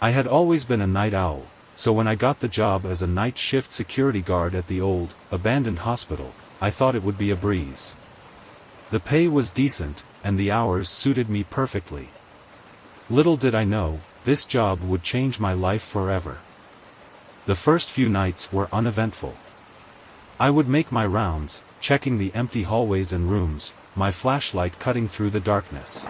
I had always been a night owl, so when I got the job as a night shift security guard at the old, abandoned hospital, I thought it would be a breeze. The pay was decent, and the hours suited me perfectly. Little did I know, this job would change my life forever. The first few nights were uneventful. I would make my rounds, checking the empty hallways and rooms, my flashlight cutting through the darkness.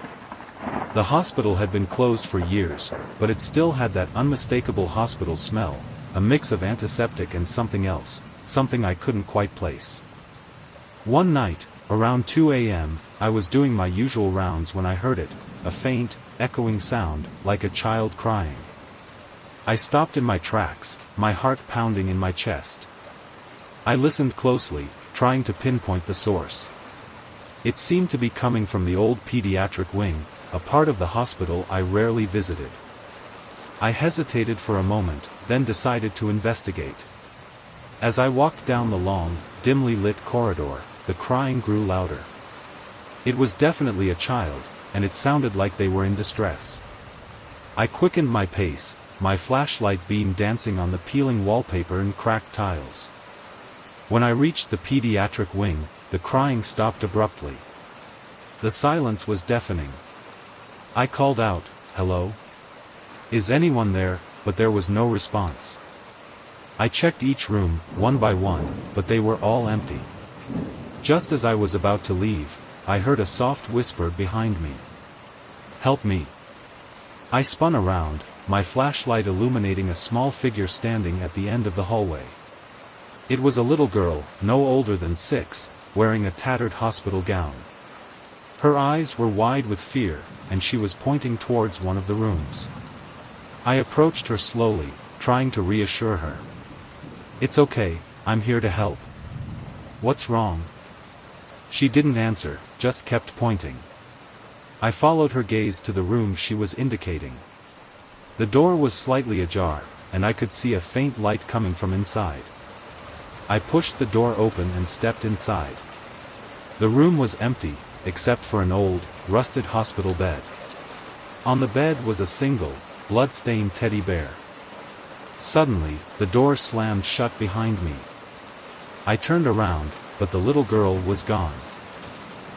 The hospital had been closed for years, but it still had that unmistakable hospital smell, a mix of antiseptic and something else, something I couldn't quite place. One night, around 2 a.m., I was doing my usual rounds when I heard it, a faint, echoing sound, like a child crying. I stopped in my tracks, my heart pounding in my chest. I listened closely, trying to pinpoint the source. It seemed to be coming from the old pediatric wing, a part of the hospital I rarely visited. I hesitated for a moment, then decided to investigate. As I walked down the long, dimly lit corridor, the crying grew louder. It was definitely a child, and it sounded like they were in distress. I quickened my pace, my flashlight beam dancing on the peeling wallpaper and cracked tiles. When I reached the pediatric wing, the crying stopped abruptly. The silence was deafening. I called out, "Hello? Is anyone there?" but there was no response. I checked each room, one by one, but they were all empty. Just as I was about to leave, I heard a soft whisper behind me. "Help me." I spun around, my flashlight illuminating a small figure standing at the end of the hallway. It was a little girl, no older than 6, wearing a tattered hospital gown. Her eyes were wide with fear, and she was pointing towards one of the rooms. I approached her slowly, trying to reassure her. "It's okay, I'm here to help." "What's wrong?" She didn't answer, just kept pointing. I followed her gaze to the room she was indicating. The door was slightly ajar, and I could see a faint light coming from inside. I pushed the door open and stepped inside. The room was empty, except for an old, rusted hospital bed. On the bed was a single, blood-stained teddy bear. Suddenly, the door slammed shut behind me. I turned around, but the little girl was gone.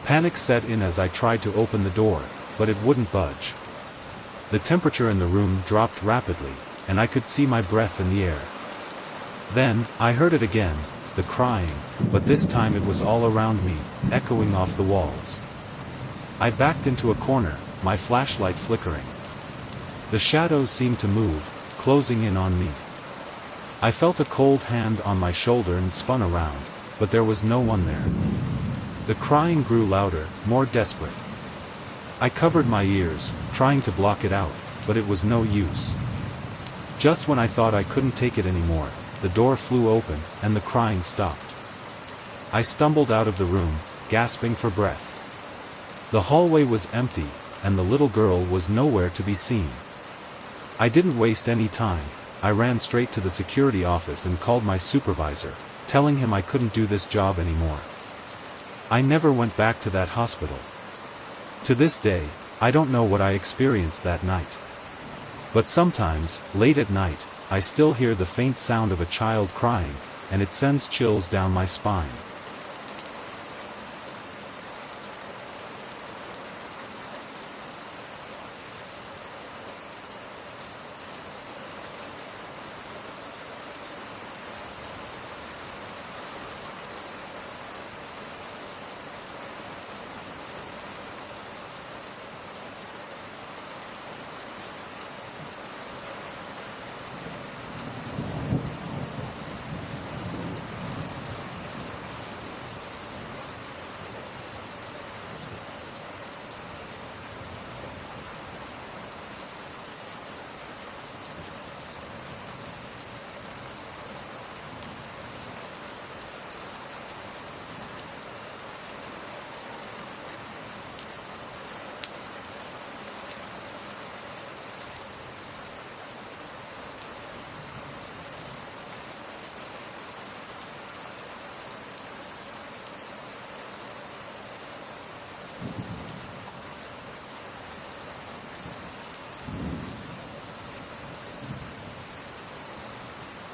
Panic set in as I tried to open the door, but it wouldn't budge. The temperature in the room dropped rapidly, and I could see my breath in the air. Then, I heard it again, the crying, but this time it was all around me, echoing off the walls. I backed into a corner, my flashlight flickering. The shadows seemed to move, closing in on me. I felt a cold hand on my shoulder and spun around, but there was no one there. The crying grew louder, more desperate. I covered my ears, trying to block it out, but it was no use. Just when I thought I couldn't take it anymore, the door flew open, and the crying stopped. I stumbled out of the room, gasping for breath. The hallway was empty, and the little girl was nowhere to be seen. I didn't waste any time. I ran straight to the security office and called my supervisor, telling him I couldn't do this job anymore. I never went back to that hospital. To this day, I don't know what I experienced that night. But sometimes, late at night, I still hear the faint sound of a child crying, and it sends chills down my spine.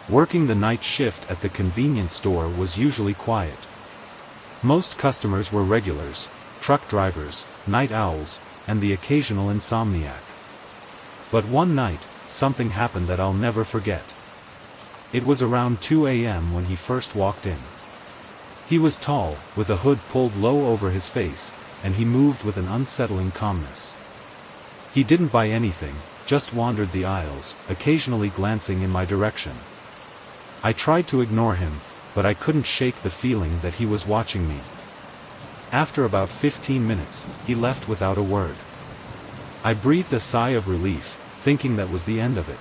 Working the night shift at the convenience store was usually quiet. Most customers were regulars, truck drivers, night owls, and the occasional insomniac. But one night, something happened that I'll never forget. It was around 2 a.m. when he first walked in. He was tall, with a hood pulled low over his face, and he moved with an unsettling calmness. He didn't buy anything, just wandered the aisles, occasionally glancing in my direction. I tried to ignore him, but I couldn't shake the feeling that he was watching me. After about 15 minutes, he left without a word. I breathed a sigh of relief, thinking that was the end of it.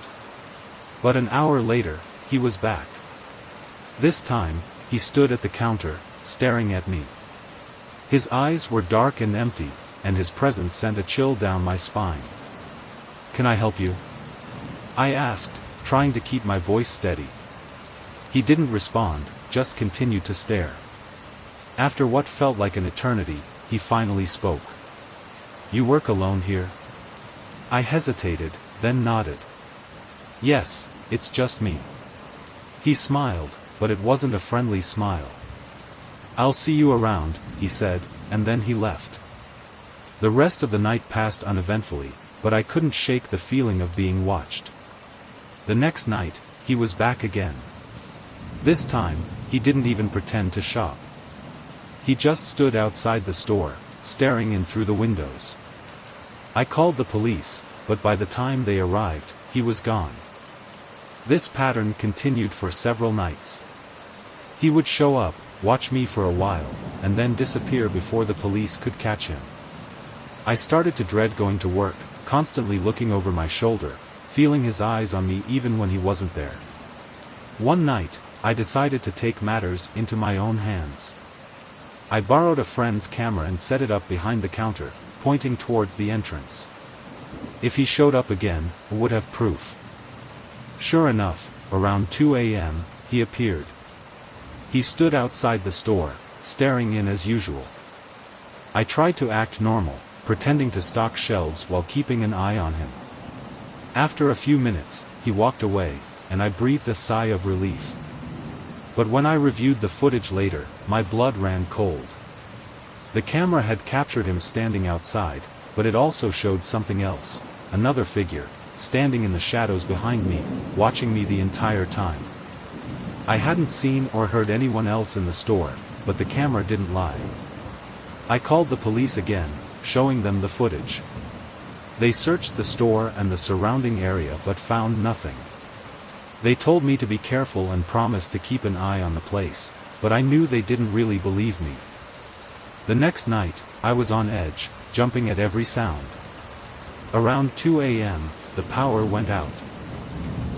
But an hour later, he was back. This time, he stood at the counter, staring at me. His eyes were dark and empty, and his presence sent a chill down my spine. "Can I help you?" I asked, trying to keep my voice steady. He didn't respond, just continued to stare. After what felt like an eternity, he finally spoke. "You work alone here?" I hesitated, then nodded. "Yes, it's just me." He smiled, but it wasn't a friendly smile. "I'll see you around," he said, and then he left. The rest of the night passed uneventfully, but I couldn't shake the feeling of being watched. The next night, he was back again. This time, he didn't even pretend to shop. He just stood outside the store, staring in through the windows. I called the police, but by the time they arrived, he was gone. This pattern continued for several nights. He would show up, watch me for a while, and then disappear before the police could catch him. I started to dread going to work, constantly looking over my shoulder, feeling his eyes on me even when he wasn't there. One night, I decided to take matters into my own hands. I borrowed a friend's camera and set it up behind the counter, pointing towards the entrance. If he showed up again, I would have proof. Sure enough, around 2 a.m., he appeared. He stood outside the store, staring in as usual. I tried to act normal, pretending to stock shelves while keeping an eye on him. After a few minutes, he walked away, and I breathed a sigh of relief. But when I reviewed the footage later, my blood ran cold. The camera had captured him standing outside, but it also showed something else, another figure, standing in the shadows behind me, watching me the entire time. I hadn't seen or heard anyone else in the store, but the camera didn't lie. I called the police again, showing them the footage. They searched the store and the surrounding area but found nothing. They told me to be careful and promised to keep an eye on the place, but I knew they didn't really believe me. The next night, I was on edge, jumping at every sound. Around 2 a.m., the power went out.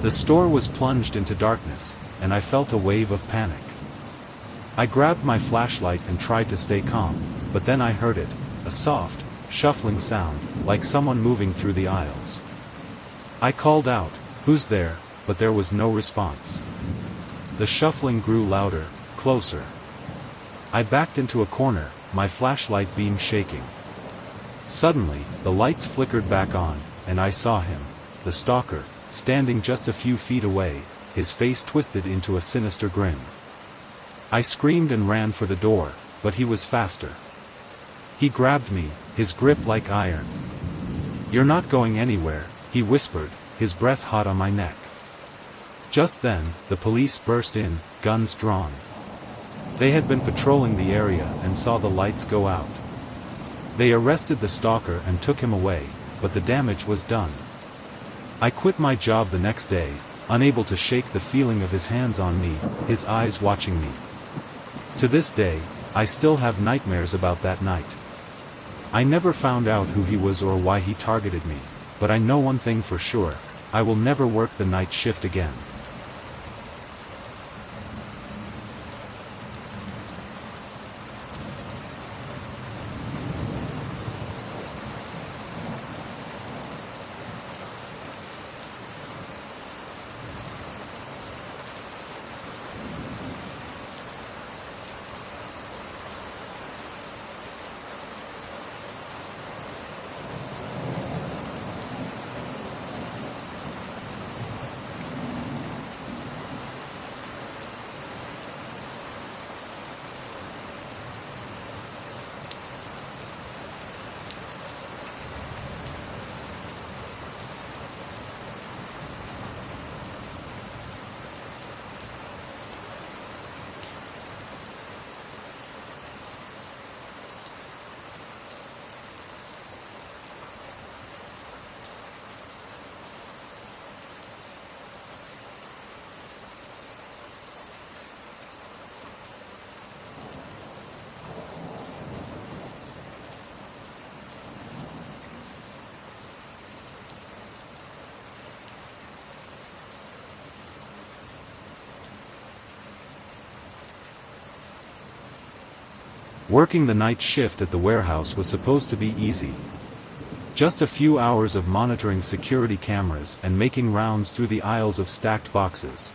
The store was plunged into darkness, and I felt a wave of panic. I grabbed my flashlight and tried to stay calm, but then I heard it, a soft, shuffling sound, like someone moving through the aisles. I called out, "Who's there?" but there was no response. The shuffling grew louder, closer. I backed into a corner, my flashlight beam shaking. Suddenly, the lights flickered back on, and I saw him, the stalker, standing just a few feet away, his face twisted into a sinister grin. I screamed and ran for the door, but he was faster. He grabbed me, his grip like iron. "You're not going anywhere," he whispered, his breath hot on my neck. Just then, the police burst in, guns drawn. They had been patrolling the area and saw the lights go out. They arrested the stalker and took him away, but the damage was done. I quit my job the next day, unable to shake the feeling of his hands on me, his eyes watching me. To this day, I still have nightmares about that night. I never found out who he was or why he targeted me, but I know one thing for sure, I will never work the night shift again. Working the night shift at the warehouse was supposed to be easy. Just a few hours of monitoring security cameras and making rounds through the aisles of stacked boxes.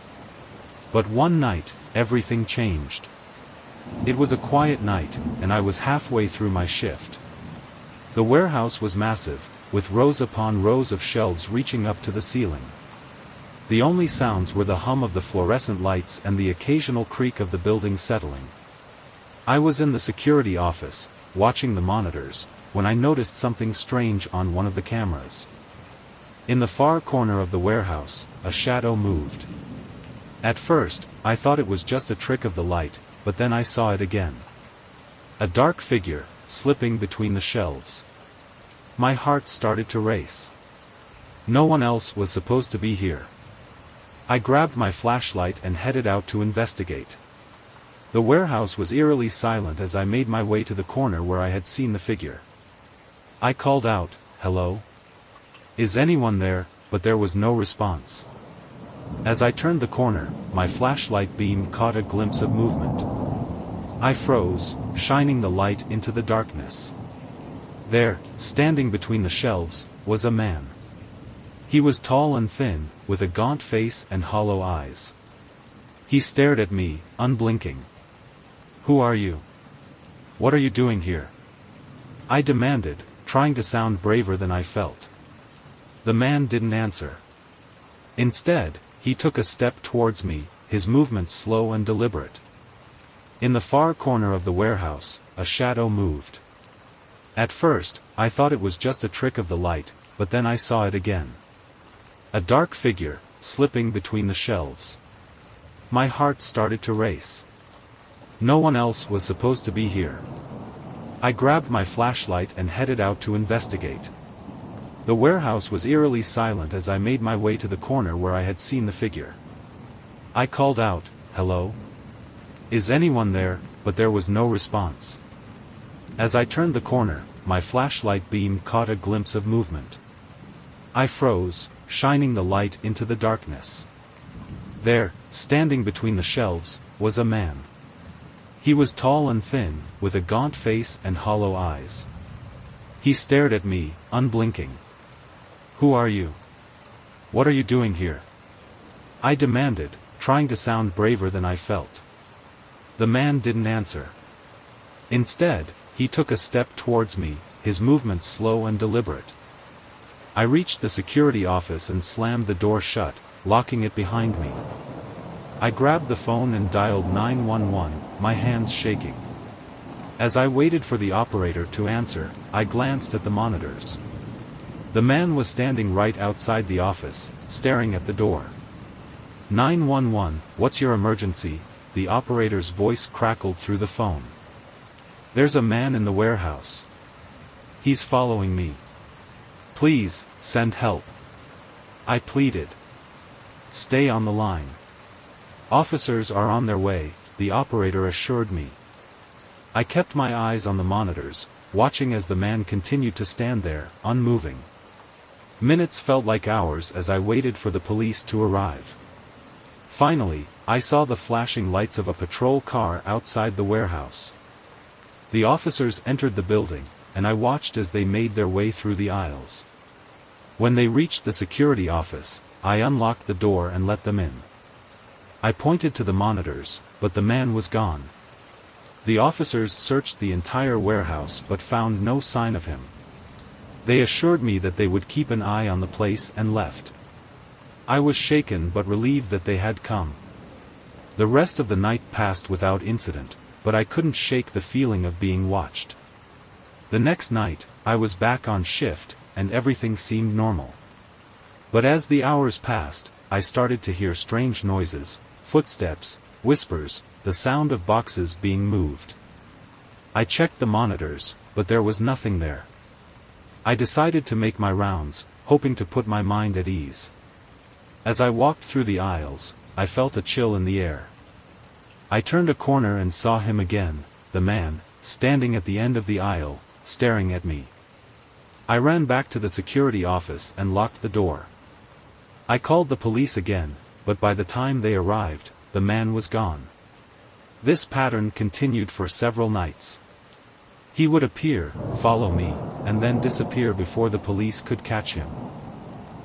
But one night, everything changed. It was a quiet night, and I was halfway through my shift. The warehouse was massive, with rows upon rows of shelves reaching up to the ceiling. The only sounds were the hum of the fluorescent lights and the occasional creak of the building settling. I was in the security office, watching the monitors, when I noticed something strange on one of the cameras. In the far corner of the warehouse, a shadow moved. At first, I thought it was just a trick of the light, but then I saw it again. A dark figure, slipping between the shelves. My heart started to race. No one else was supposed to be here. I grabbed my flashlight and headed out to investigate. The warehouse was eerily silent as I made my way to the corner where I had seen the figure. I called out, "Hello? Is anyone there?" but there was no response. As I turned the corner, my flashlight beam caught a glimpse of movement. I froze, shining the light into the darkness. There, standing between the shelves, was a man. He was tall and thin, with a gaunt face and hollow eyes. He stared at me, unblinking. "Who are you? What are you doing here?" I demanded, trying to sound braver than I felt. The man didn't answer. Instead, he took a step towards me, his movements slow and deliberate. In the far corner of the warehouse, a shadow moved. At first, I thought it was just a trick of the light, but then I saw it again. A dark figure, slipping between the shelves. My heart started to race. No one else was supposed to be here. I grabbed my flashlight and headed out to investigate. The warehouse was eerily silent as I made my way to the corner where I had seen the figure. I called out, "Hello? Is anyone there?" but there was no response. As I turned the corner, my flashlight beam caught a glimpse of movement. I froze, shining the light into the darkness. There, standing between the shelves, was a man. He was tall and thin, with a gaunt face and hollow eyes. He stared at me, unblinking. "Who are you? What are you doing here?" I demanded, trying to sound braver than I felt. The man didn't answer. Instead, he took a step towards me, his movements slow and deliberate. I reached the security office and slammed the door shut, locking it behind me. I grabbed the phone and dialed 911, my hands shaking. As I waited for the operator to answer, I glanced at the monitors. The man was standing right outside the office, staring at the door. 911, what's your emergency?" The operator's voice crackled through the phone. "There's a man in the warehouse. He's following me. Please, send help." I pleaded. "Stay on the line. Officers are on their way," the operator assured me. I kept my eyes on the monitors, watching as the man continued to stand there, unmoving. Minutes felt like hours as I waited for the police to arrive. Finally, I saw the flashing lights of a patrol car outside the warehouse. The officers entered the building, and I watched as they made their way through the aisles. When they reached the security office, I unlocked the door and let them in. I pointed to the monitors, but the man was gone. The officers searched the entire warehouse but found no sign of him. They assured me that they would keep an eye on the place and left. I was shaken but relieved that they had come. The rest of the night passed without incident, but I couldn't shake the feeling of being watched. The next night, I was back on shift, and everything seemed normal. But as the hours passed, I started to hear strange noises, footsteps, whispers, the sound of boxes being moved. I checked the monitors, but there was nothing there. I decided to make my rounds, hoping to put my mind at ease. As I walked through the aisles, I felt a chill in the air. I turned a corner and saw him again, the man, standing at the end of the aisle, staring at me. I ran back to the security office and locked the door. I called the police again, but by the time they arrived, the man was gone. This pattern continued for several nights. He would appear, follow me, and then disappear before the police could catch him.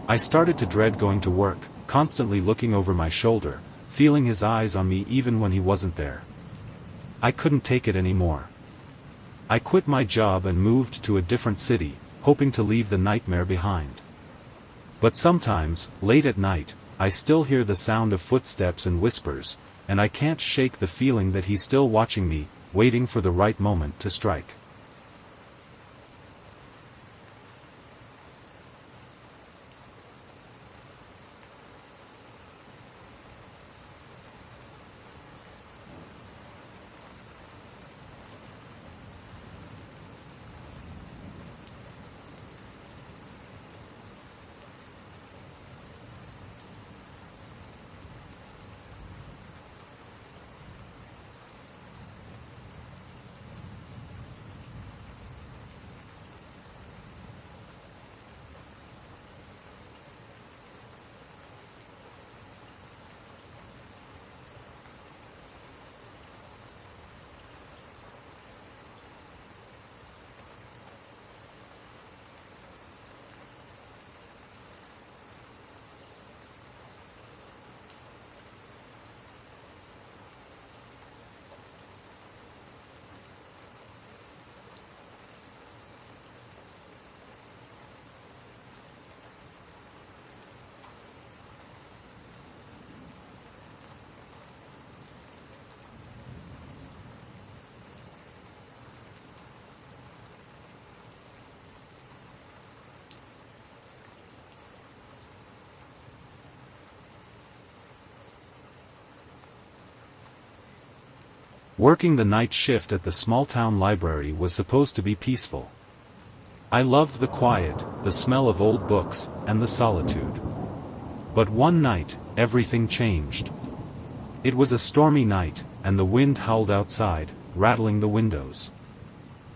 I started to dread going to work, constantly looking over my shoulder, feeling his eyes on me even when he wasn't there. I couldn't take it anymore. I quit my job and moved to a different city, hoping to leave the nightmare behind. But sometimes, late at night, I still hear the sound of footsteps and whispers, and I can't shake the feeling that he's still watching me, waiting for the right moment to strike. Working the night shift at the small-town library was supposed to be peaceful. I loved the quiet, the smell of old books, and the solitude. But one night, everything changed. It was a stormy night, and the wind howled outside, rattling the windows.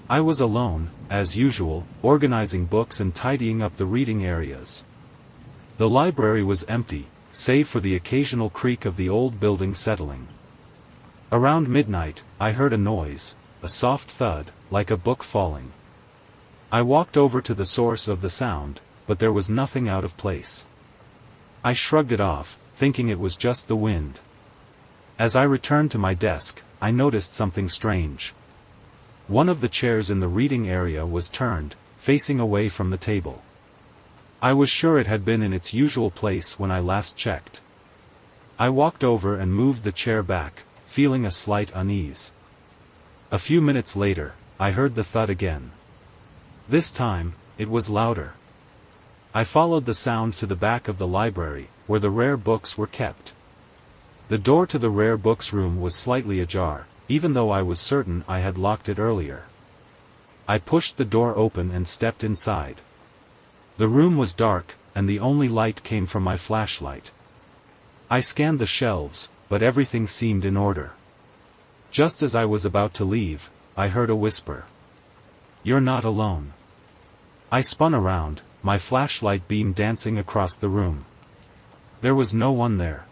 I was alone, as usual, organizing books and tidying up the reading areas. The library was empty, save for the occasional creak of the old building settling. Around midnight, I heard a noise, a soft thud, like a book falling. I walked over to the source of the sound, but there was nothing out of place. I shrugged it off, thinking it was just the wind. As I returned to my desk, I noticed something strange. One of the chairs in the reading area was turned, facing away from the table. I was sure it had been in its usual place when I last checked. I walked over and moved the chair back, feeling a slight unease. A few minutes later, I heard the thud again. This time, it was louder. I followed the sound to the back of the library, where the rare books were kept. The door to the rare books room was slightly ajar, even though I was certain I had locked it earlier. I pushed the door open and stepped inside. The room was dark, and the only light came from my flashlight. I scanned the shelves, but everything seemed in order. Just as I was about to leave, I heard a whisper. "You're not alone." I spun around, my flashlight beam dancing across the room. There was no one there.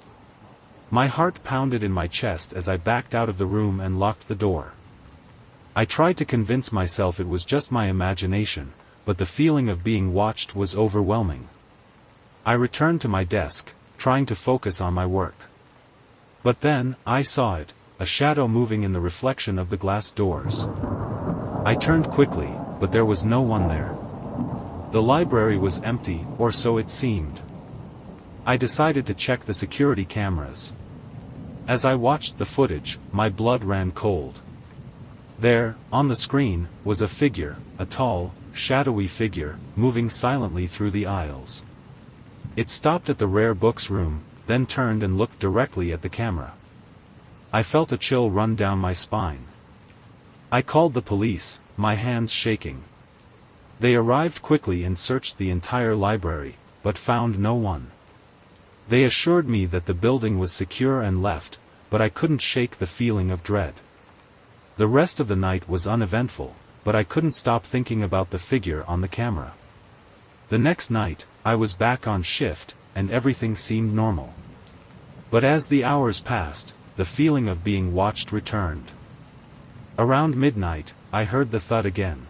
My heart pounded in my chest as I backed out of the room and locked the door. I tried to convince myself it was just my imagination, but the feeling of being watched was overwhelming. I returned to my desk, trying to focus on my work. But then, I saw it, a shadow moving in the reflection of the glass doors. I turned quickly, but there was no one there. The library was empty, or so it seemed. I decided to check the security cameras. As I watched the footage, my blood ran cold. There, on the screen, was a figure, a tall, shadowy figure, moving silently through the aisles. It stopped at the rare books room, then turned and looked directly at the camera. I felt a chill run down my spine. I called the police, my hands shaking. They arrived quickly and searched the entire library, but found no one. They assured me that the building was secure and left, but I couldn't shake the feeling of dread. The rest of the night was uneventful, but I couldn't stop thinking about the figure on the camera. The next night, I was back on shift, and everything seemed normal. But as the hours passed, the feeling of being watched returned. Around midnight, I heard the thud again.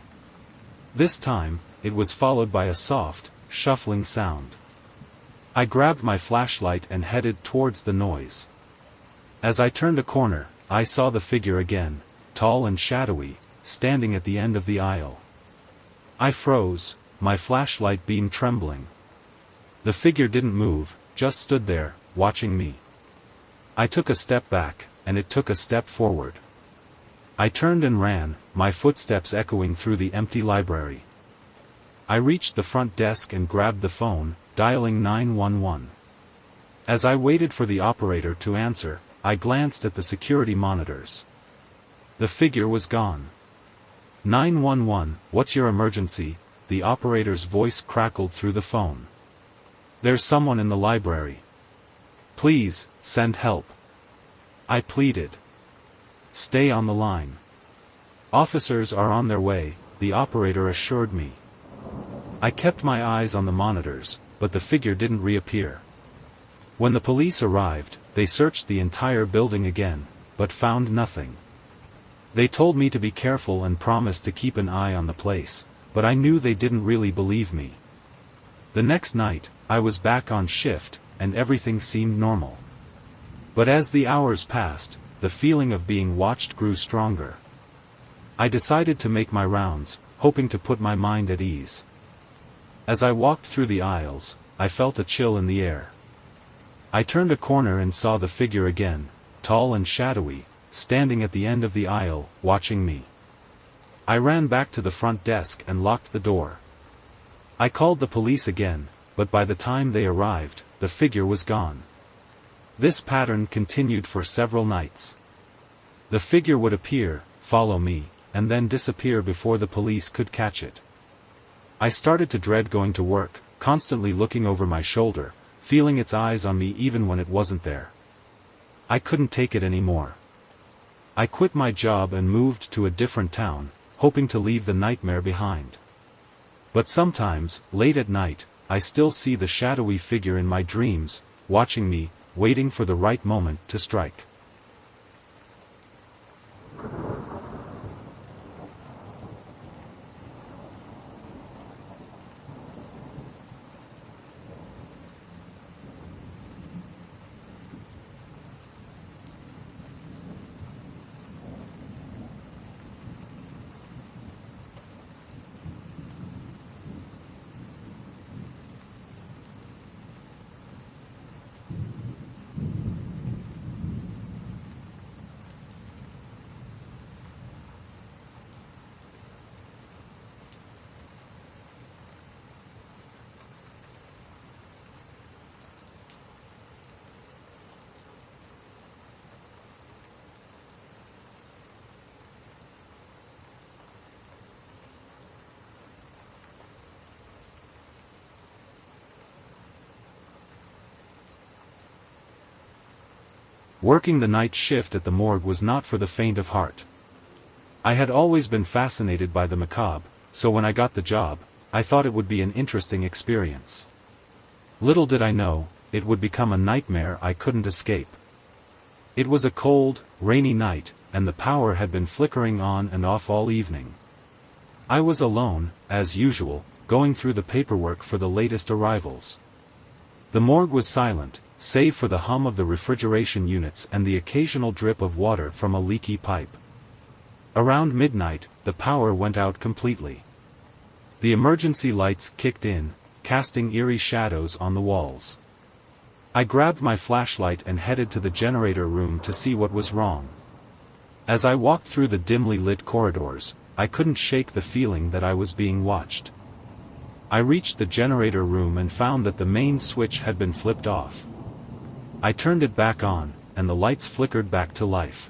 This time, it was followed by a soft, shuffling sound. I grabbed my flashlight and headed towards the noise. As I turned a corner, I saw the figure again, tall and shadowy, standing at the end of the aisle. I froze, my flashlight beam trembling. The figure didn't move, just stood there, watching me. I took a step back, and it took a step forward. I turned and ran, my footsteps echoing through the empty library. I reached the front desk and grabbed the phone, dialing 911. As I waited for the operator to answer, I glanced at the security monitors. The figure was gone. 911, what's your emergency? The operator's voice crackled through the phone. There's someone in the library. Please, send help. I pleaded. Stay on the line. Officers are on their way, the operator assured me. I kept my eyes on the monitors, but the figure didn't reappear. When the police arrived, they searched the entire building again, but found nothing. They told me to be careful and promised to keep an eye on the place, but I knew they didn't really believe me. The next night, I was back on shift, and everything seemed normal. But as the hours passed, the feeling of being watched grew stronger. I decided to make my rounds, hoping to put my mind at ease. As I walked through the aisles, I felt a chill in the air. I turned a corner and saw the figure again, tall and shadowy, standing at the end of the aisle, watching me. I ran back to the front desk and locked the door. I called the police again, but by the time they arrived, the figure was gone. This pattern continued for several nights. The figure would appear, follow me, and then disappear before the police could catch it. I started to dread going to work, constantly looking over my shoulder, feeling its eyes on me even when it wasn't there. I couldn't take it anymore. I quit my job and moved to a different town, hoping to leave the nightmare behind. But sometimes, late at night, I still see the shadowy figure in my dreams, watching me, waiting for the right moment to strike. Working the night shift at the morgue was not for the faint of heart. I had always been fascinated by the macabre, so when I got the job, I thought it would be an interesting experience. Little did I know, it would become a nightmare I couldn't escape. It was a cold, rainy night, and the power had been flickering on and off all evening. I was alone, as usual, going through the paperwork for the latest arrivals. The morgue was silent, save for the hum of the refrigeration units and the occasional drip of water from a leaky pipe. Around midnight, the power went out completely. The emergency lights kicked in, casting eerie shadows on the walls. I grabbed my flashlight and headed to the generator room to see what was wrong. As I walked through the dimly lit corridors, I couldn't shake the feeling that I was being watched. I reached the generator room and found that the main switch had been flipped off. I turned it back on, and the lights flickered back to life.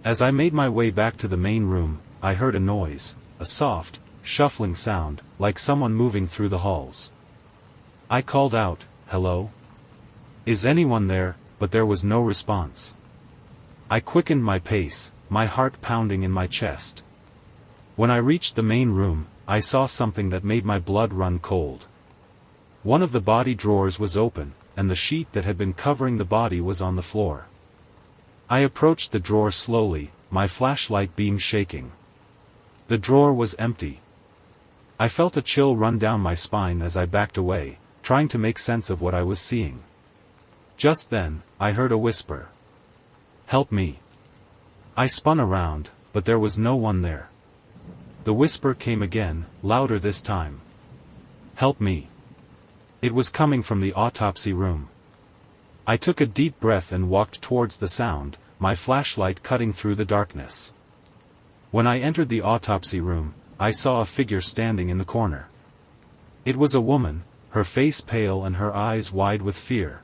As I made my way back to the main room, I heard a noise, a soft, shuffling sound, like someone moving through the halls. I called out, "Hello? Is anyone there?" but there was no response. I quickened my pace, my heart pounding in my chest. When I reached the main room, I saw something that made my blood run cold. One of the body drawers was open, and the sheet that had been covering the body was on the floor. I approached the drawer slowly, my flashlight beam shaking. The drawer was empty. I felt a chill run down my spine as I backed away, trying to make sense of what I was seeing. Just then, I heard a whisper. "Help me." I spun around, but there was no one there. The whisper came again, louder this time. "Help me." It was coming from the autopsy room. I took a deep breath and walked towards the sound, my flashlight cutting through the darkness. When I entered the autopsy room, I saw a figure standing in the corner. It was a woman, her face pale and her eyes wide with fear.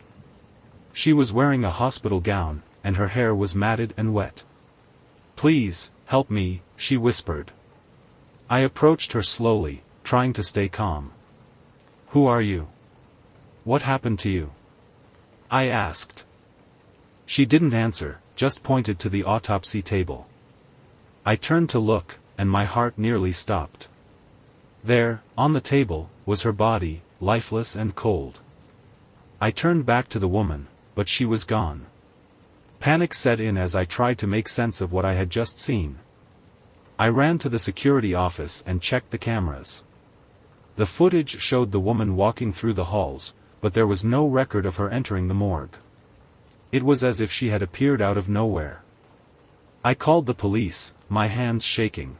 She was wearing a hospital gown, and her hair was matted and wet. "Please, help me," she whispered. I approached her slowly, trying to stay calm. "Who are you? What happened to you?" I asked. She didn't answer, just pointed to the autopsy table. I turned to look, and my heart nearly stopped. There, on the table, was her body, lifeless and cold. I turned back to the woman, but she was gone. Panic set in as I tried to make sense of what I had just seen. I ran to the security office and checked the cameras. The footage showed the woman walking through the halls, but there was no record of her entering the morgue. It was as if she had appeared out of nowhere. I called the police, my hands shaking.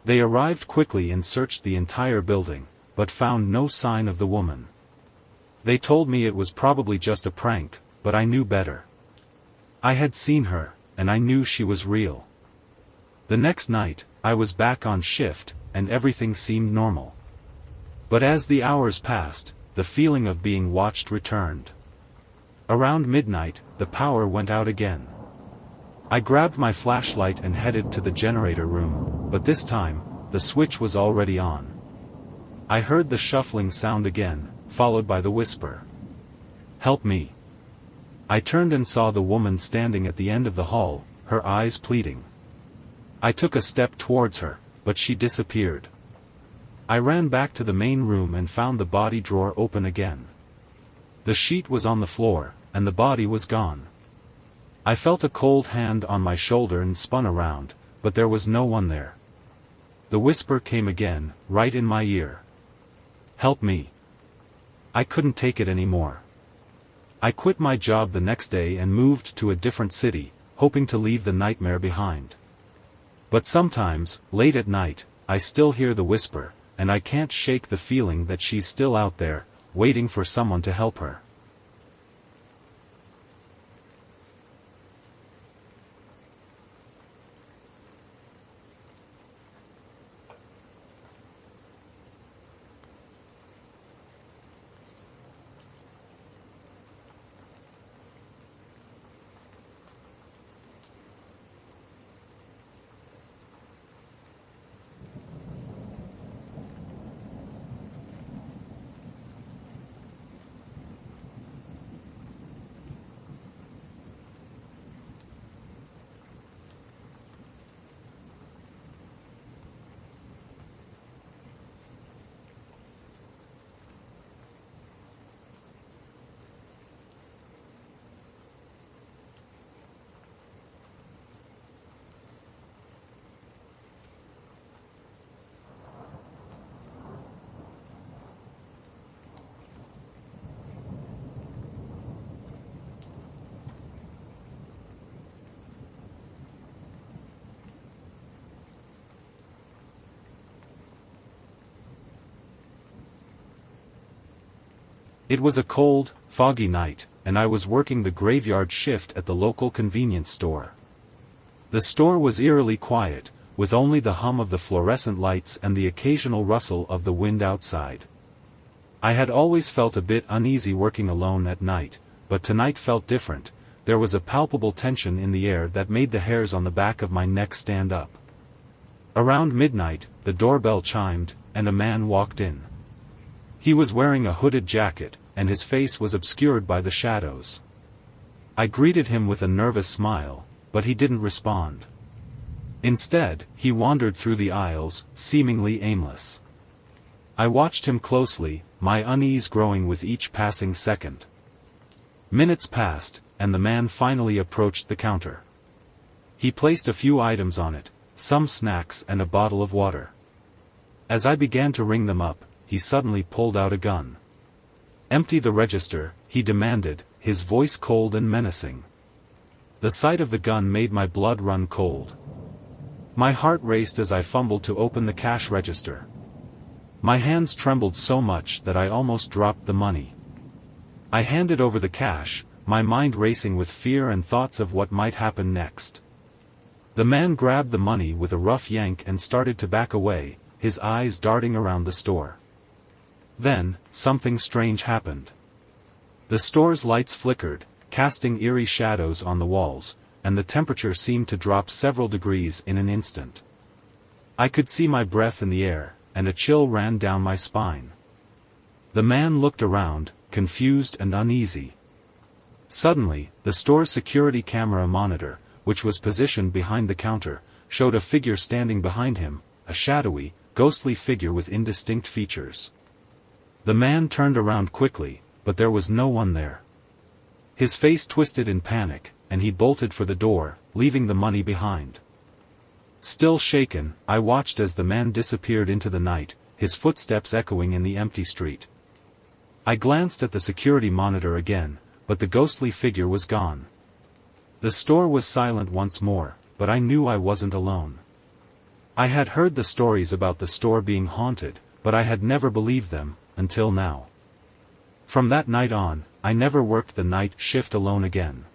They arrived quickly and searched the entire building, but found no sign of the woman. They told me it was probably just a prank, but I knew better. I had seen her, and I knew she was real. The next night, I was back on shift, and everything seemed normal. But as the hours passed, the feeling of being watched returned. Around midnight, the power went out again. I grabbed my flashlight and headed to the generator room, but this time, the switch was already on. I heard the shuffling sound again, followed by the whisper. "Help me." I turned and saw the woman standing at the end of the hall, her eyes pleading. I took a step towards her, but she disappeared. I ran back to the main room and found the body drawer open again. The sheet was on the floor, and the body was gone. I felt a cold hand on my shoulder and spun around, but there was no one there. The whisper came again, right in my ear. "Help me." I couldn't take it anymore. I quit my job the next day and moved to a different city, hoping to leave the nightmare behind. But sometimes, late at night, I still hear the whisper, and I can't shake the feeling that she's still out there, waiting for someone to help her. It was a cold, foggy night, and I was working the graveyard shift at the local convenience store. The store was eerily quiet, with only the hum of the fluorescent lights and the occasional rustle of the wind outside. I had always felt a bit uneasy working alone at night, but tonight felt different. There was a palpable tension in the air that made the hairs on the back of my neck stand up. Around midnight, the doorbell chimed, and a man walked in. He was wearing a hooded jacket, and his face was obscured by the shadows. I greeted him with a nervous smile, but he didn't respond. Instead, he wandered through the aisles, seemingly aimless. I watched him closely, my unease growing with each passing second. Minutes passed, and the man finally approached the counter. He placed a few items on it, some snacks and a bottle of water. As I began to ring them up, he suddenly pulled out a gun. "Empty the register," he demanded, his voice cold and menacing. The sight of the gun made my blood run cold. My heart raced as I fumbled to open the cash register. My hands trembled so much that I almost dropped the money. I handed over the cash, my mind racing with fear and thoughts of what might happen next. The man grabbed the money with a rough yank and started to back away, his eyes darting around the store. Then, something strange happened. The store's lights flickered, casting eerie shadows on the walls, and the temperature seemed to drop several degrees in an instant. I could see my breath in the air, and a chill ran down my spine. The man looked around, confused and uneasy. Suddenly, the store's security camera monitor, which was positioned behind the counter, showed a figure standing behind him, a shadowy, ghostly figure with indistinct features. The man turned around quickly, but there was no one there. His face twisted in panic, and he bolted for the door, leaving the money behind. Still shaken, I watched as the man disappeared into the night, his footsteps echoing in the empty street. I glanced at the security monitor again, but the ghostly figure was gone. The store was silent once more, but I knew I wasn't alone. I had heard the stories about the store being haunted, but I had never believed them, until now. From that night on, I never worked the night shift alone again.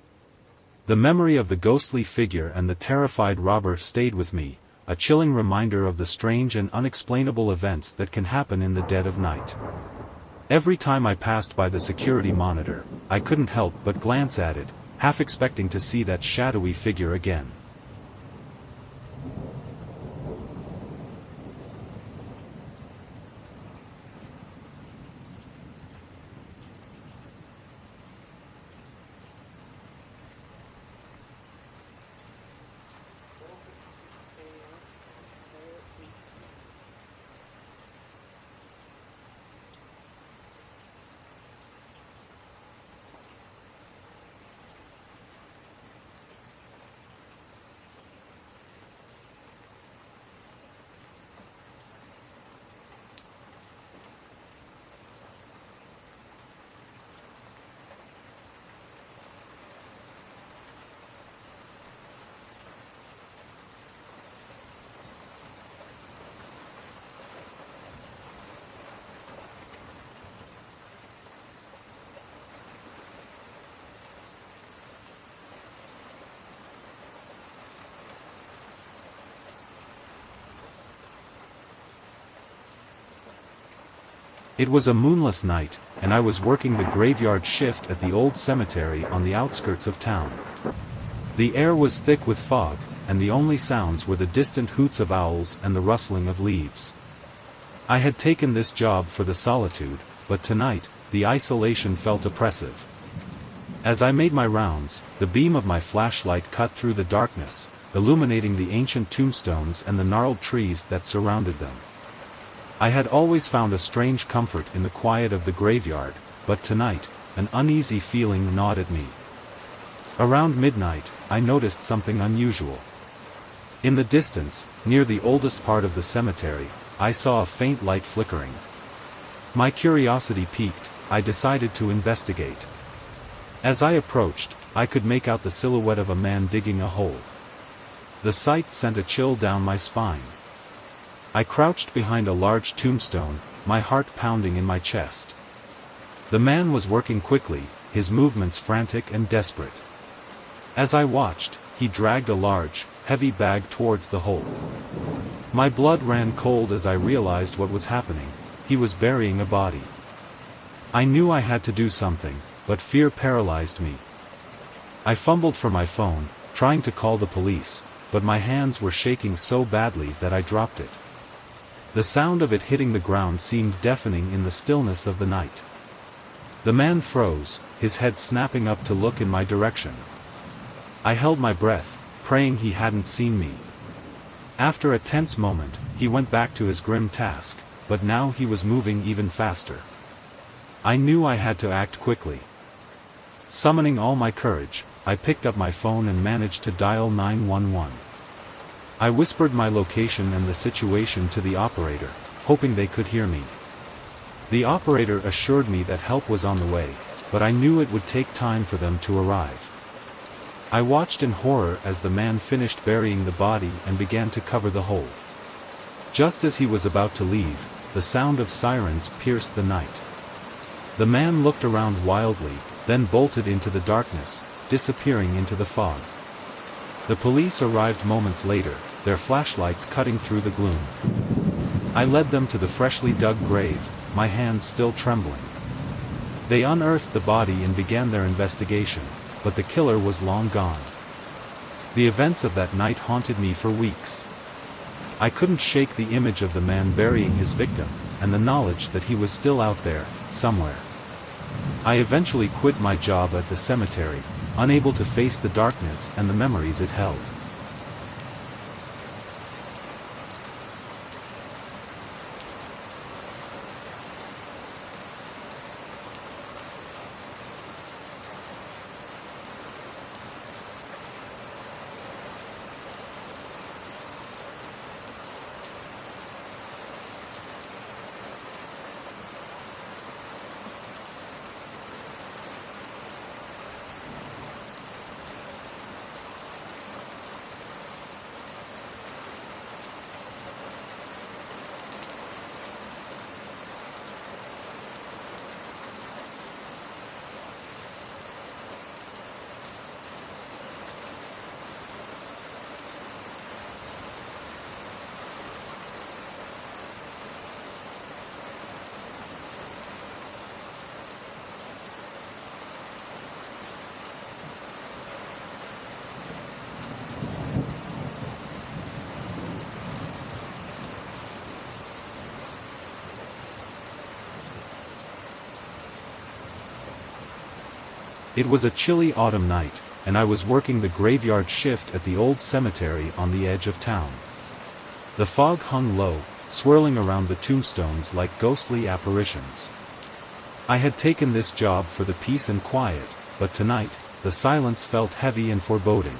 The memory of the ghostly figure and the terrified robber stayed with me, a chilling reminder of the strange and unexplainable events that can happen in the dead of night. Every time I passed by the security monitor, I couldn't help but glance at it, half expecting to see that shadowy figure again. It was a moonless night, and I was working the graveyard shift at the old cemetery on the outskirts of town. The air was thick with fog, and the only sounds were the distant hoots of owls and the rustling of leaves. I had taken this job for the solitude, but tonight, the isolation felt oppressive. As I made my rounds, the beam of my flashlight cut through the darkness, illuminating the ancient tombstones and the gnarled trees that surrounded them. I had always found a strange comfort in the quiet of the graveyard, but tonight, an uneasy feeling gnawed at me. Around midnight, I noticed something unusual. In the distance, near the oldest part of the cemetery, I saw a faint light flickering. My curiosity piqued, I decided to investigate. As I approached, I could make out the silhouette of a man digging a hole. The sight sent a chill down my spine. I crouched behind a large tombstone, my heart pounding in my chest. The man was working quickly, his movements frantic and desperate. As I watched, he dragged a large, heavy bag towards the hole. My blood ran cold as I realized what was happening. He was burying a body. I knew I had to do something, but fear paralyzed me. I fumbled for my phone, trying to call the police, but my hands were shaking so badly that I dropped it. The sound of it hitting the ground seemed deafening in the stillness of the night. The man froze, his head snapping up to look in my direction. I held my breath, praying he hadn't seen me. After a tense moment, he went back to his grim task, but now he was moving even faster. I knew I had to act quickly. Summoning all my courage, I picked up my phone and managed to dial 911. I whispered my location and the situation to the operator, hoping they could hear me. The operator assured me that help was on the way, but I knew it would take time for them to arrive. I watched in horror as the man finished burying the body and began to cover the hole. Just as he was about to leave, the sound of sirens pierced the night. The man looked around wildly, then bolted into the darkness, disappearing into the fog. The police arrived moments later, their flashlights cutting through the gloom. I led them to the freshly dug grave, my hands still trembling. They unearthed the body and began their investigation, but the killer was long gone. The events of that night haunted me for weeks. I couldn't shake the image of the man burying his victim, and the knowledge that he was still out there, somewhere. I eventually quit my job at the cemetery, unable to face the darkness and the memories it held. It was a chilly autumn night, and I was working the graveyard shift at the old cemetery on the edge of town. The fog hung low, swirling around the tombstones like ghostly apparitions. I had taken this job for the peace and quiet, but tonight, the silence felt heavy and foreboding.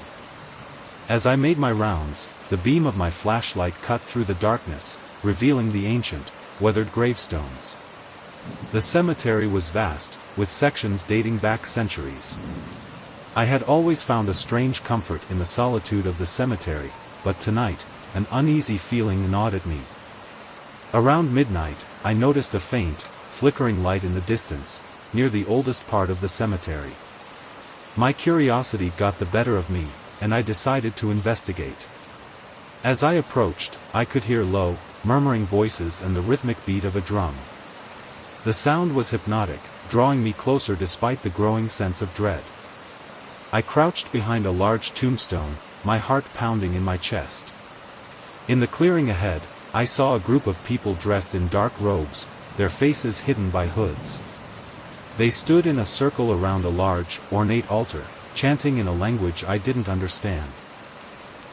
As I made my rounds, the beam of my flashlight cut through the darkness, revealing the ancient, weathered gravestones. The cemetery was vast, with sections dating back centuries. I had always found a strange comfort in the solitude of the cemetery, but tonight, an uneasy feeling gnawed at me. Around midnight, I noticed a faint, flickering light in the distance, near the oldest part of the cemetery. My curiosity got the better of me, and I decided to investigate. As I approached, I could hear low, murmuring voices and the rhythmic beat of a drum. The sound was hypnotic, drawing me closer despite the growing sense of dread. I crouched behind a large tombstone, my heart pounding in my chest. In the clearing ahead, I saw a group of people dressed in dark robes, their faces hidden by hoods. They stood in a circle around a large, ornate altar, chanting in a language I didn't understand.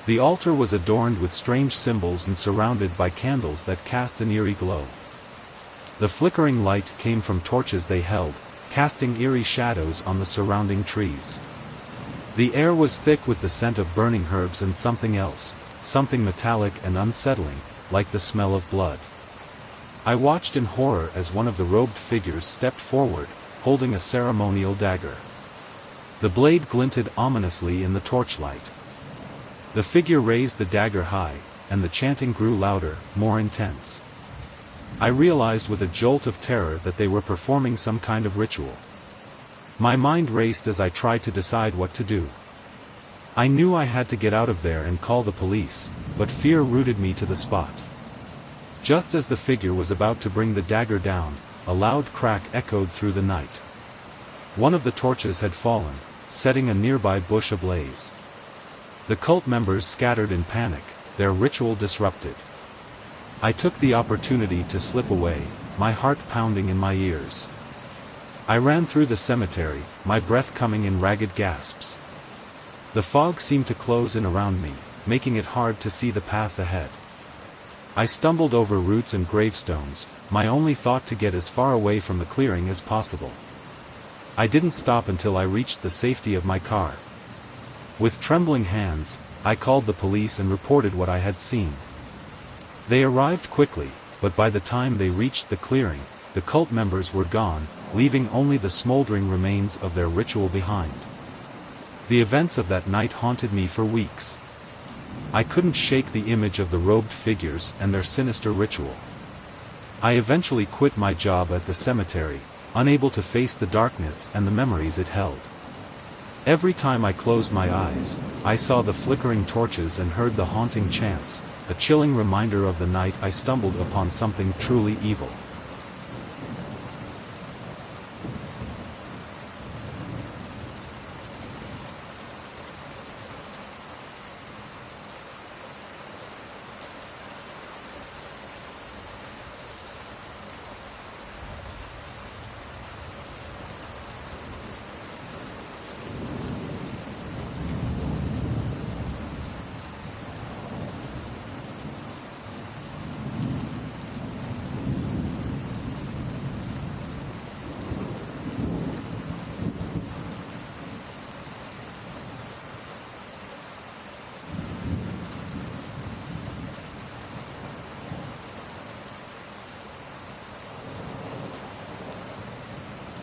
The altar was adorned with strange symbols and surrounded by candles that cast an eerie glow. The flickering light came from torches they held, casting eerie shadows on the surrounding trees. The air was thick with the scent of burning herbs and something else, something metallic and unsettling, like the smell of blood. I watched in horror as one of the robed figures stepped forward, holding a ceremonial dagger. The blade glinted ominously in the torchlight. The figure raised the dagger high, and the chanting grew louder, more intense. I realized with a jolt of terror that they were performing some kind of ritual. My mind raced as I tried to decide what to do. I knew I had to get out of there and call the police, but fear rooted me to the spot. Just as the figure was about to bring the dagger down, a loud crack echoed through the night. One of the torches had fallen, setting a nearby bush ablaze. The cult members scattered in panic, their ritual disrupted. I took the opportunity to slip away, my heart pounding in my ears. I ran through the cemetery, my breath coming in ragged gasps. The fog seemed to close in around me, making it hard to see the path ahead. I stumbled over roots and gravestones, my only thought to get as far away from the clearing as possible. I didn't stop until I reached the safety of my car. With trembling hands, I called the police and reported what I had seen. They arrived quickly, but by the time they reached the clearing, the cult members were gone, leaving only the smoldering remains of their ritual behind. The events of that night haunted me for weeks. I couldn't shake the image of the robed figures and their sinister ritual. I eventually quit my job at the cemetery, unable to face the darkness and the memories it held. Every time I closed my eyes, I saw the flickering torches and heard the haunting chants, a chilling reminder of the night I stumbled upon something truly evil.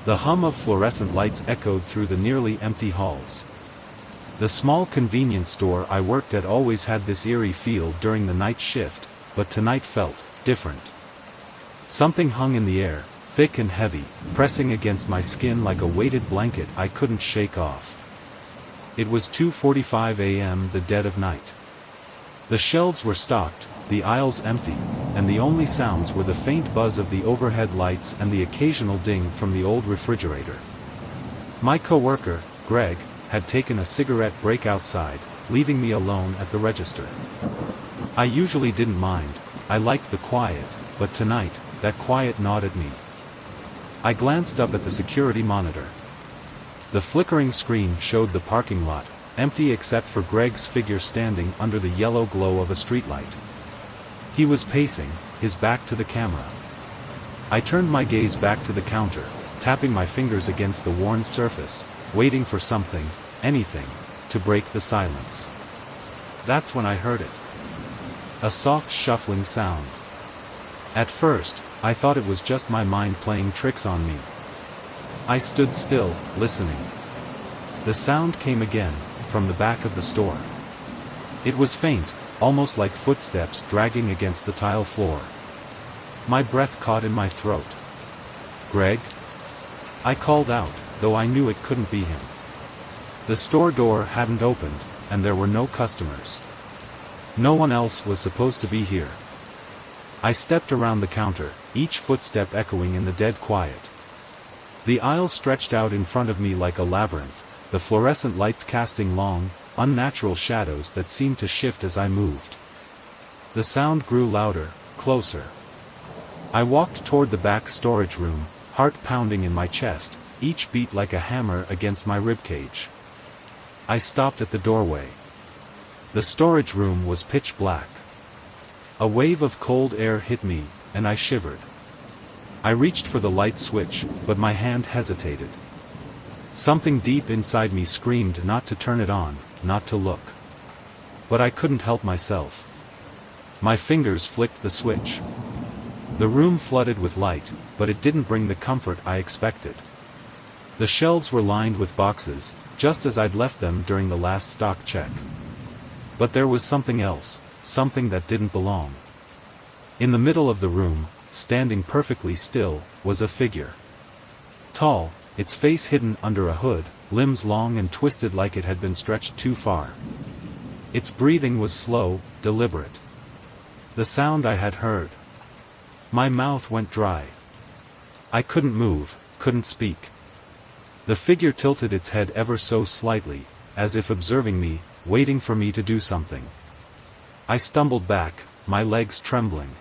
The hum of fluorescent lights echoed through the nearly empty halls. The small convenience store I worked at always had this eerie feel during the night shift, but tonight felt different. Something hung in the air, thick and heavy, pressing against my skin like a weighted blanket I couldn't shake off. It was 2:45 a.m., the dead of night. The shelves were stocked, the aisles empty, and the only sounds were the faint buzz of the overhead lights and the occasional ding from the old refrigerator. My coworker, Greg, had taken a cigarette break outside, leaving me alone at the register. I usually didn't mind, I liked the quiet, but tonight, that quiet gnawed at me. I glanced up at the security monitor. The flickering screen showed the parking lot, empty except for Greg's figure standing under the yellow glow of a streetlight. He was pacing, his back to the camera. I turned my gaze back to the counter, tapping my fingers against the worn surface, waiting for something, anything, to break the silence. That's when I heard it. A soft shuffling sound. At first, I thought it was just my mind playing tricks on me. I stood still, listening. The sound came again, from the back of the store. It was faint, almost like footsteps dragging against the tile floor. My breath caught in my throat. "Greg?" I called out, though I knew it couldn't be him. The store door hadn't opened, and there were no customers. No one else was supposed to be here. I stepped around the counter, each footstep echoing in the dead quiet. The aisle stretched out in front of me like a labyrinth, the fluorescent lights casting long, unnatural shadows that seemed to shift as I moved. The sound grew louder, closer. I walked toward the back storage room, heart pounding in my chest, each beat like a hammer against my ribcage. I stopped at the doorway. The storage room was pitch black. A wave of cold air hit me, and I shivered. I reached for the light switch, but my hand hesitated. Something deep inside me screamed not to turn it on, not to look. But I couldn't help myself. My fingers flicked the switch. The room flooded with light, but it didn't bring the comfort I expected. The shelves were lined with boxes, just as I'd left them during the last stock check. But there was something else, something that didn't belong. In the middle of the room, standing perfectly still, was a figure. Tall, its face hidden under a hood, limbs long and twisted like it had been stretched too far. Its breathing was slow, deliberate. The sound I had heard. My mouth went dry. I couldn't move, couldn't speak. The figure tilted its head ever so slightly, as if observing me, waiting for me to do something. I stumbled back, my legs trembling.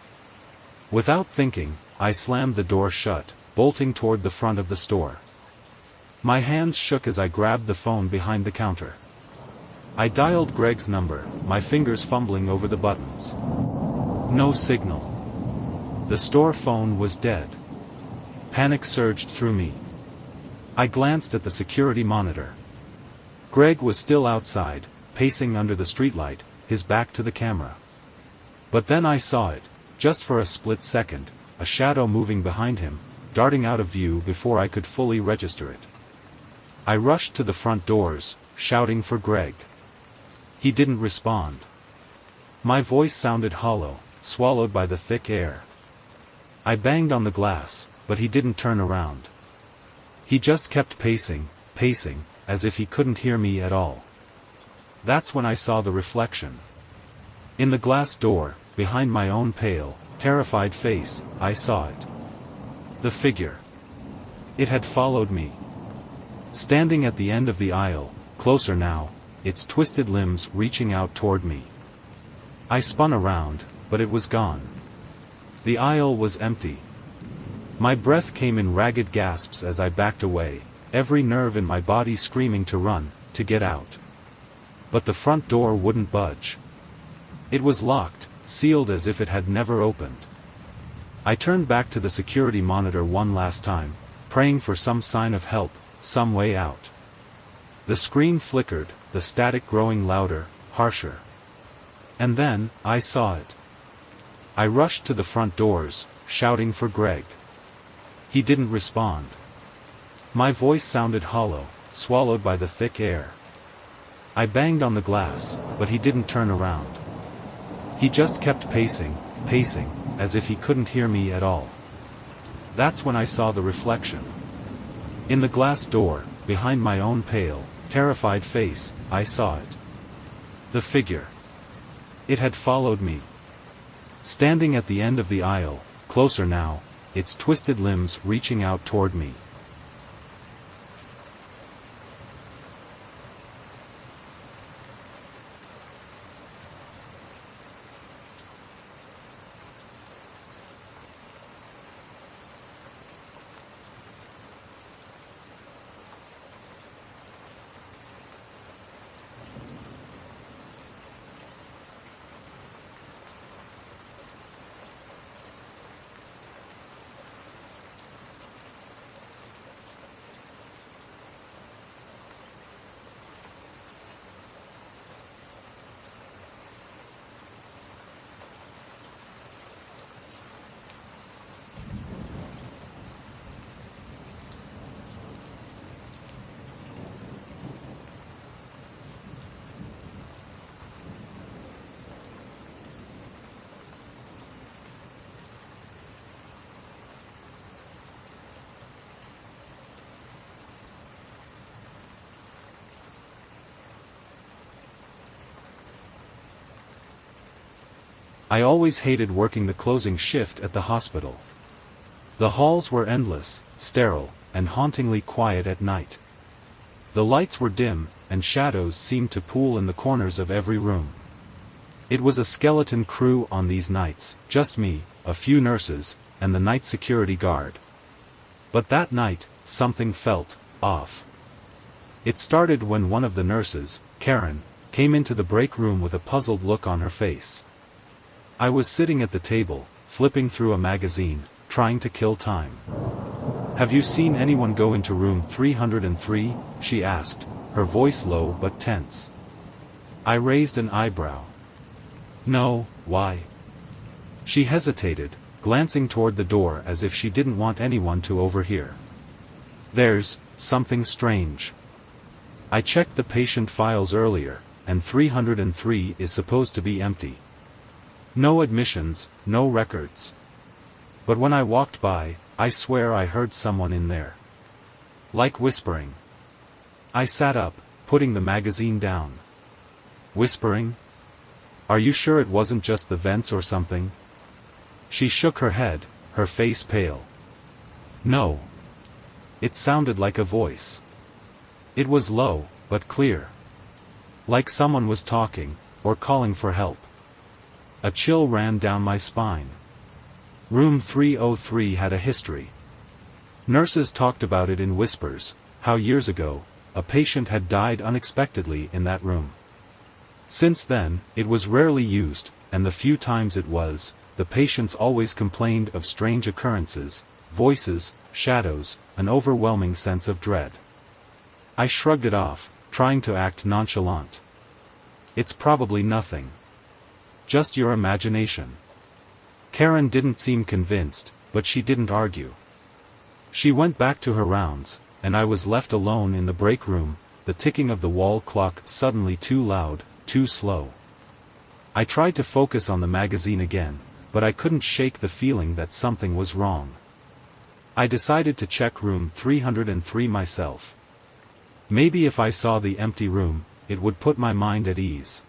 Without thinking, I slammed the door shut, bolting toward the front of the store. My hands shook as I grabbed the phone behind the counter. I dialed Greg's number, my fingers fumbling over the buttons. No signal. The store phone was dead. Panic surged through me. I glanced at the security monitor. Greg was still outside, pacing under the streetlight, his back to the camera. But then I saw it, just for a split second, a shadow moving behind him, darting out of view before I could fully register it. I rushed to the front doors, shouting for Greg. He didn't respond. My voice sounded hollow, swallowed by the thick air. I banged on the glass, but he didn't turn around. He just kept pacing, as if he couldn't hear me at all. That's when I saw the reflection. In the glass door, behind my own pale, terrified face, I saw it. The figure. It had followed me. Standing at the end of the aisle, closer now, its twisted limbs reaching out toward me. I spun around, but it was gone. The aisle was empty. My breath came in ragged gasps as I backed away, every nerve in my body screaming to run, to get out. But the front door wouldn't budge. It was locked, sealed as if it had never opened. I turned back to the security monitor one last time, praying for some sign of help, some way out. The screen flickered, the static growing louder, harsher. And then, I saw it. I rushed to the front doors, shouting for Greg. He didn't respond. My voice sounded hollow, swallowed by the thick air. I banged on the glass, but he didn't turn around. He just kept pacing, as if he couldn't hear me at all. That's when I saw the reflection. In the glass door, behind my own pale, terrified face, I saw it. The figure. It had followed me. Standing at the end of the aisle, closer now, its twisted limbs reaching out toward me. I always hated working the closing shift at the hospital. The halls were endless, sterile, and hauntingly quiet at night. The lights were dim, and shadows seemed to pool in the corners of every room. It was a skeleton crew on these nights, just me, a few nurses, and the night security guard. But that night, something felt off. It started when one of the nurses, Karen, came into the break room with a puzzled look on her face. I was sitting at the table, flipping through a magazine, trying to kill time. "Have you seen anyone go into room 303? She asked, her voice low but tense. I raised an eyebrow. "No, why?" She hesitated, glancing toward the door as if she didn't want anyone to overhear. "There's something strange. I checked the patient files earlier, and 303 is supposed to be empty. No admissions, no records. But when I walked by, I swear I heard someone in there. Like whispering." I sat up, putting the magazine down. "Whispering? Are you sure it wasn't just the vents or something?" She shook her head, her face pale. "No. It sounded like a voice. It was low, but clear. Like someone was talking, or calling for help." A chill ran down my spine. Room 303 had a history. Nurses talked about it in whispers, how years ago, a patient had died unexpectedly in that room. Since then, it was rarely used, and the few times it was, the patients always complained of strange occurrences, voices, shadows, an overwhelming sense of dread. I shrugged it off, trying to act nonchalant. It's probably nothing. Just your imagination. Karen didn't seem convinced, but she didn't argue. She went back to her rounds, and I was left alone in the break room, the ticking of the wall clock suddenly too loud, too slow. I tried to focus on the magazine again, but I couldn't shake the feeling that something was wrong. I decided to check room 303 myself. Maybe if I saw the empty room, it would put my mind at ease.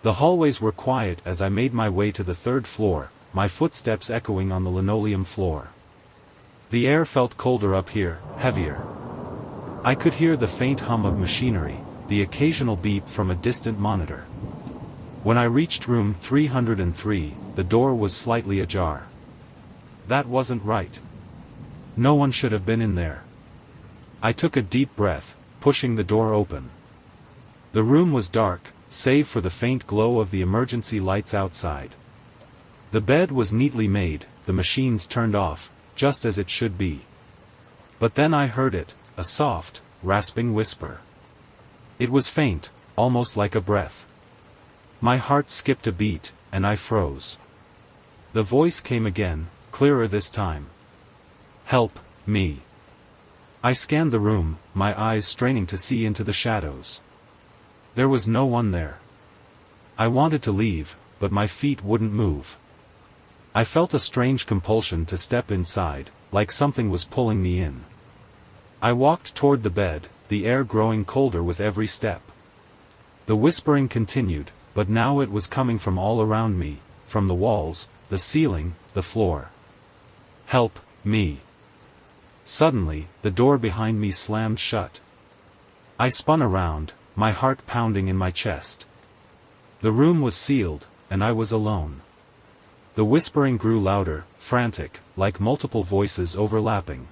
The hallways were quiet as I made my way to the third floor, my footsteps echoing on the linoleum floor. The air felt colder up here, heavier. I could hear the faint hum of machinery, the occasional beep from a distant monitor. When I reached room 303, the door was slightly ajar. That wasn't right. No one should have been in there. I took a deep breath, pushing the door open. The room was dark, save for the faint glow of the emergency lights outside. The bed was neatly made, the machines turned off, just as it should be. But then I heard it, a soft, rasping whisper. It was faint, almost like a breath. My heart skipped a beat, and I froze. The voice came again, clearer this time. "Help me." I scanned the room, my eyes straining to see into the shadows. There was no one there. I wanted to leave, but my feet wouldn't move. I felt a strange compulsion to step inside, like something was pulling me in. I walked toward the bed, the air growing colder with every step. The whispering continued, but now it was coming from all around me, from the walls, the ceiling, the floor. "Help me." Suddenly, the door behind me slammed shut. I spun around, my heart pounding in my chest. The room was sealed, and I was alone. The whispering grew louder, frantic, like multiple voices overlapping.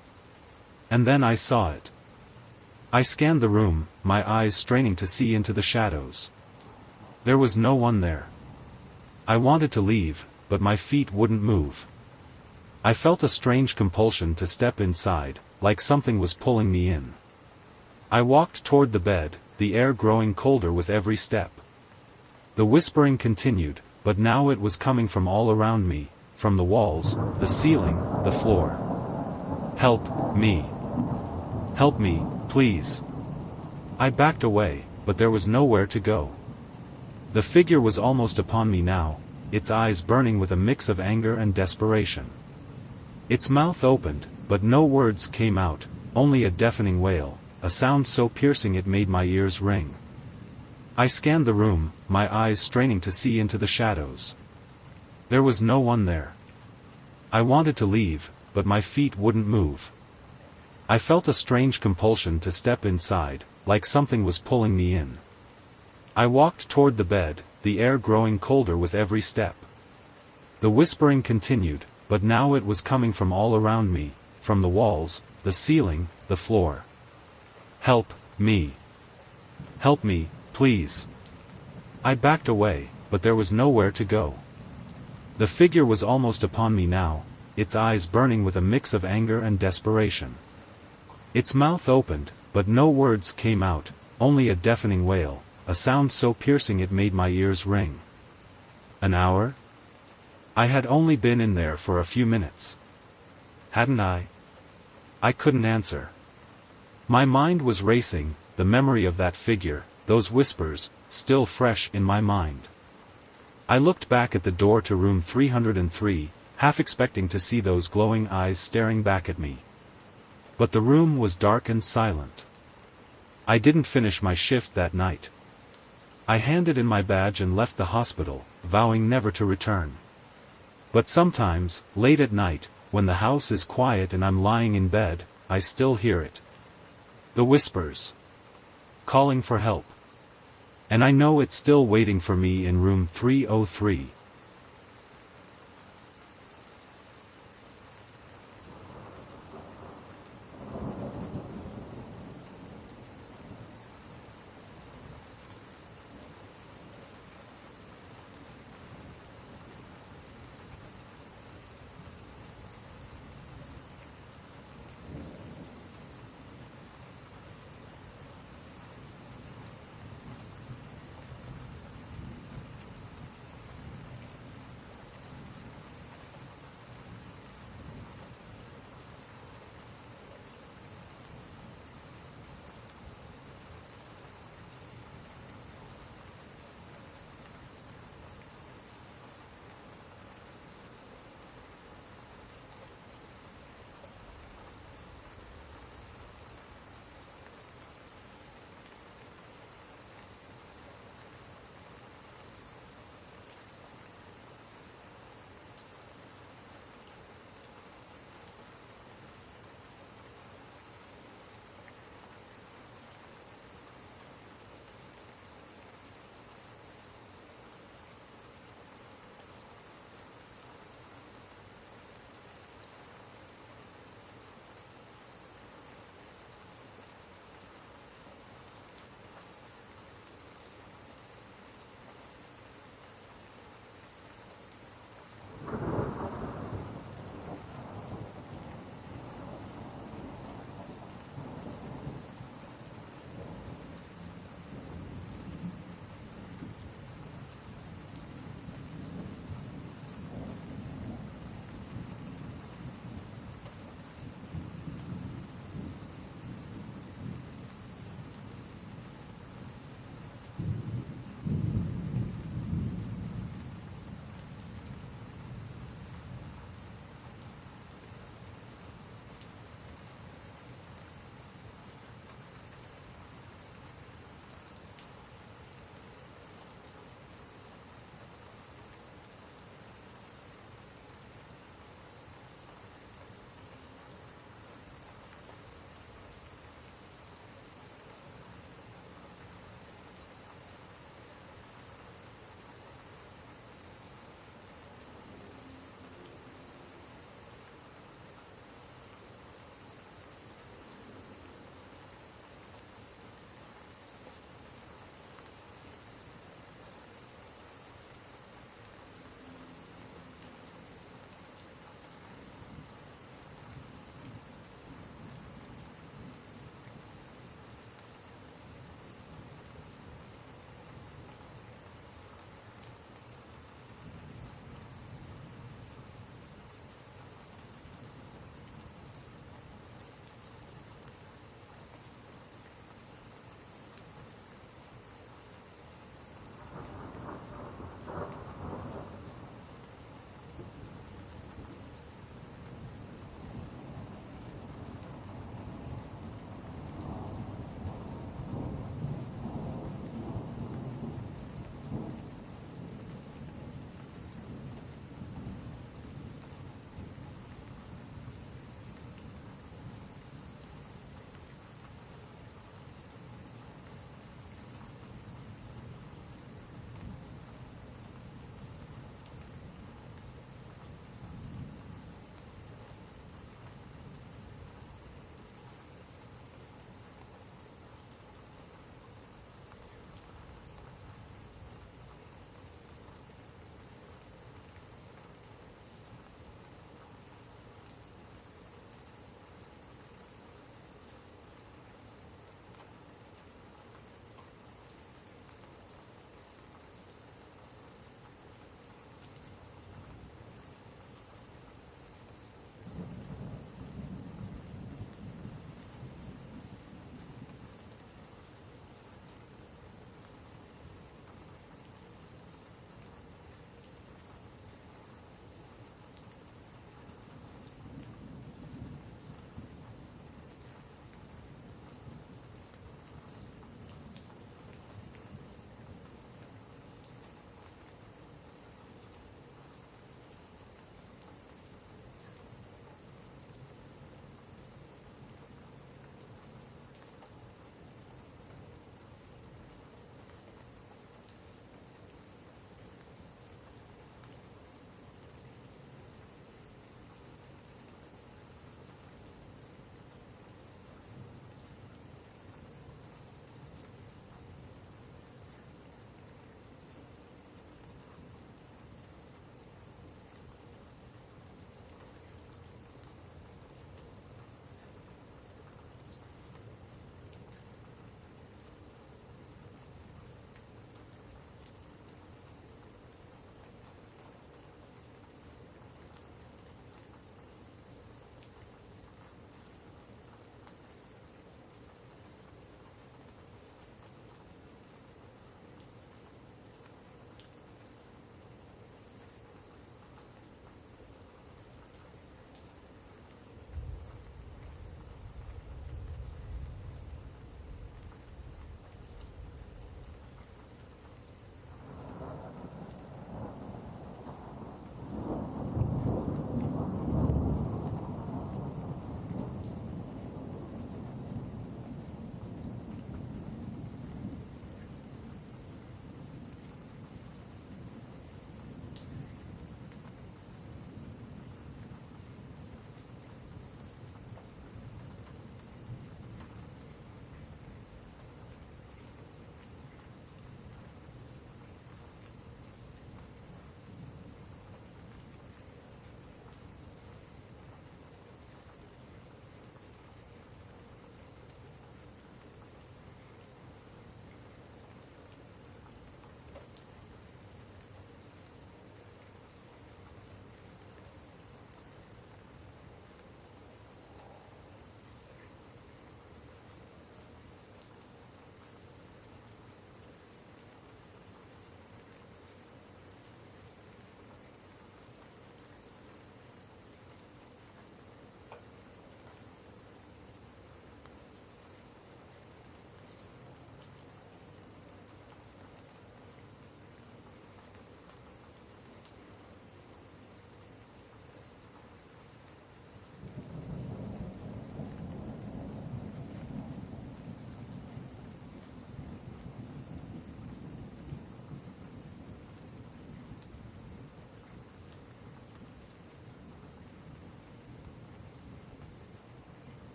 And then I saw it. I scanned the room, my eyes straining to see into the shadows. There was no one there. I wanted to leave, but my feet wouldn't move. I felt a strange compulsion to step inside, like something was pulling me in. I walked toward the bed, the air growing colder with every step. The whispering continued, but now it was coming from all around me, from the walls, the ceiling, the floor. "Help me. Help me, please." I backed away, but there was nowhere to go. The figure was almost upon me now, its eyes burning with a mix of anger and desperation. Its mouth opened, but no words came out, only a deafening wail, a sound so piercing it made my ears ring. I scanned the room, my eyes straining to see into the shadows. There was no one there. I wanted to leave, but my feet wouldn't move. I felt a strange compulsion to step inside, like something was pulling me in. I walked toward the bed, the air growing colder with every step. The whispering continued, but now it was coming from all around me, from the walls, the ceiling, the floor. "Help me. Help me, please." I backed away, but there was nowhere to go. The figure was almost upon me now, its eyes burning with a mix of anger and desperation. Its mouth opened, but no words came out, only a deafening wail, a sound so piercing it made my ears ring. An hour? I had only been in there for a few minutes. Hadn't I? I couldn't answer. My mind was racing, the memory of that figure, those whispers, still fresh in my mind. I looked back at the door to room 303, half expecting to see those glowing eyes staring back at me. But the room was dark and silent. I didn't finish my shift that night. I handed in my badge and left the hospital, vowing never to return. But sometimes, late at night, when the house is quiet and I'm lying in bed, I still hear it. The whispers. Calling for help. And I know it's still waiting for me in room 303.